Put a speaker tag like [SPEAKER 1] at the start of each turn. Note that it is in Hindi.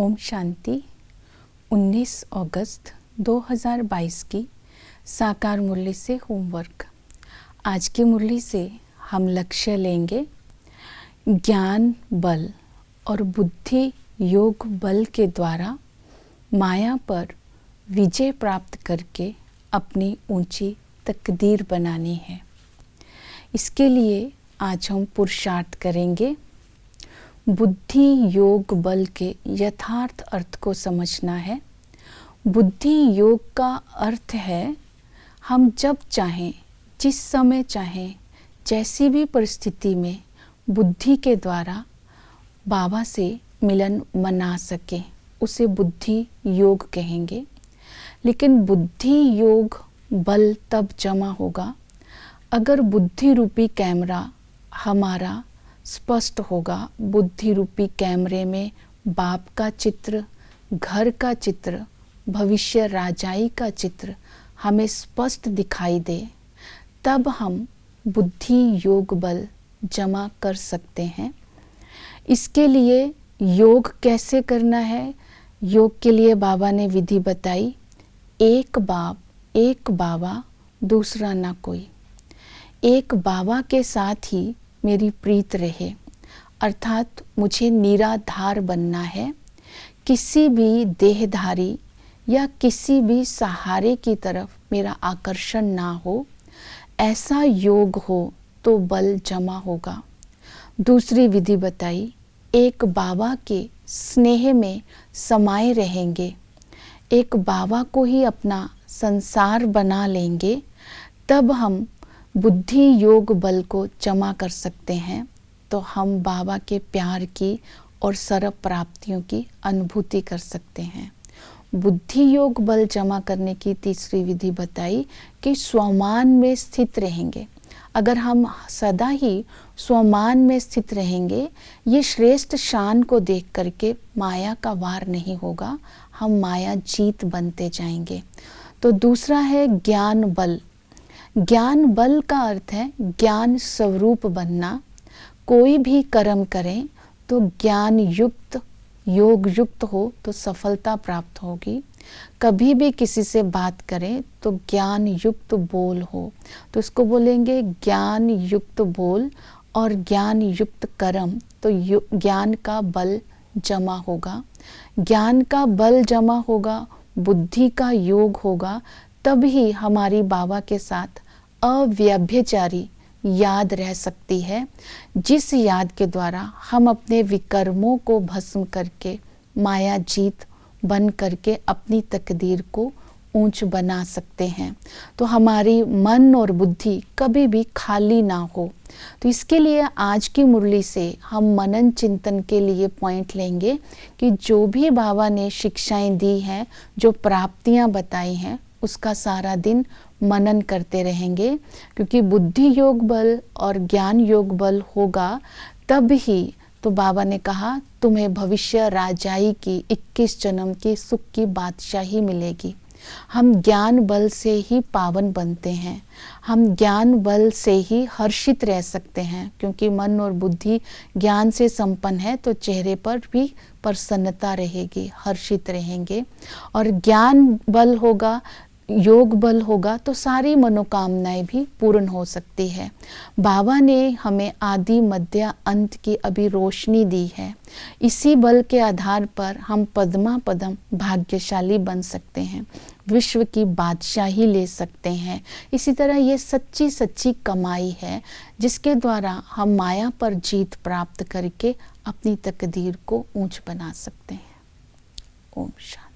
[SPEAKER 1] ओम शांति। 19 अगस्त 2022 की साकार मुरली से होमवर्क। आज की मुरली से हम लक्ष्य लेंगे ज्ञान बल और बुद्धि योग बल के द्वारा माया पर विजय प्राप्त करके अपनी ऊंची तकदीर बनानी है। इसके लिए आज हम पुरुषार्थ करेंगे। बुद्धि योग बल के यथार्थ अर्थ को समझना है। बुद्धि योग का अर्थ है हम जब चाहें, जिस समय चाहें, जैसी भी परिस्थिति में बुद्धि के द्वारा बाबा से मिलन मना सके, उसे बुद्धि योग कहेंगे। लेकिन बुद्धि योग बल तब जमा होगा अगर बुद्धि रूपी कैमरा हमारा स्पष्ट होगा। बुद्धि रूपी कैमरे में बाप का चित्र, घर का चित्र, भविष्य राजाई का चित्र हमें स्पष्ट दिखाई दे, तब हम बुद्धि योग बल जमा कर सकते हैं। इसके लिए योग कैसे करना है? योग के लिए बाबा ने विधि बताई। एक बाप, एक बाबा, दूसरा ना कोई। एक बाबा के साथ ही मेरी प्रीत रहे, अर्थात मुझे निराधार बनना है। किसी भी देहधारी या किसी भी सहारे की तरफ मेरा आकर्षण ना हो। ऐसा योग हो तो बल जमा होगा। दूसरी विधि बताई, एक बाबा के स्नेह में समाये रहेंगे, एक बाबा को ही अपना संसार बना लेंगे, तब हम बुद्धि योग बल को जमा कर सकते हैं। तो हम बाबा के प्यार की और सर्व प्राप्तियों की अनुभूति कर सकते हैं। बुद्धि योग बल जमा करने की तीसरी विधि बताई कि स्वमान में स्थित रहेंगे। अगर हम सदा ही स्वमान में स्थित रहेंगे, ये श्रेष्ठ शान को देख करके माया का वार नहीं होगा, हम माया जीत बनते जाएंगे। तो दूसरा है ज्ञान बल। ज्ञान बल का अर्थ है ज्ञान स्वरूप बनना। कोई भी कर्म करें तो ज्ञान युक्त, योग युक्त हो तो सफलता प्राप्त होगी। कभी भी किसी से बात करें तो ज्ञान युक्त बोल हो, तो इसको बोलेंगे ज्ञान युक्त बोल और ज्ञान युक्त कर्म। तो ज्ञान का बल जमा होगा, ज्ञान का बल जमा होगा, बुद्धि का योग होगा, तभी हमारी बाबा के साथ अव्यभिचारी याद रह सकती है, जिस याद के द्वारा हम अपने विकर्मों को भस्म करके माया जीत बन करके अपनी तकदीर को ऊंच बना सकते हैं। तो हमारी मन और बुद्धि कभी भी खाली ना हो। तो इसके लिए आज की मुरली से हम मनन चिंतन के लिए पॉइंट लेंगे कि जो भी बाबा ने शिक्षाएं दी हैं, जो प्राप्तियां बताई हैं, उसका सारा दिन मनन करते रहेंगे। क्योंकि बुद्धि योग बल और ज्ञान योग बल होगा तब ही तो बाबा ने कहा तुम्हें भविष्य राजाई की 21 जन्म की सुख की बादशाही मिलेगी। हम ज्ञान बल से ही पावन बनते हैं, हम ज्ञान बल से ही हर्षित रह सकते हैं। क्योंकि मन और बुद्धि ज्ञान से संपन्न है तो चेहरे पर भी प्रसन्नता रहेगी, हर्षित रहेंगे। और ज्ञान बल होगा, योग बल होगा तो सारी मनोकामनाएं भी पूर्ण हो सकती है। बाबा ने हमें आदि मध्य अंत की अभी रोशनी दी है। इसी बल के आधार पर हम पद्मा पदम भाग्यशाली बन सकते हैं, विश्व की बादशाही ले सकते हैं। इसी तरह ये सच्ची सच्ची कमाई है जिसके द्वारा हम माया पर जीत प्राप्त करके अपनी तकदीर को ऊंच बना सकते हैं। ओम शांति।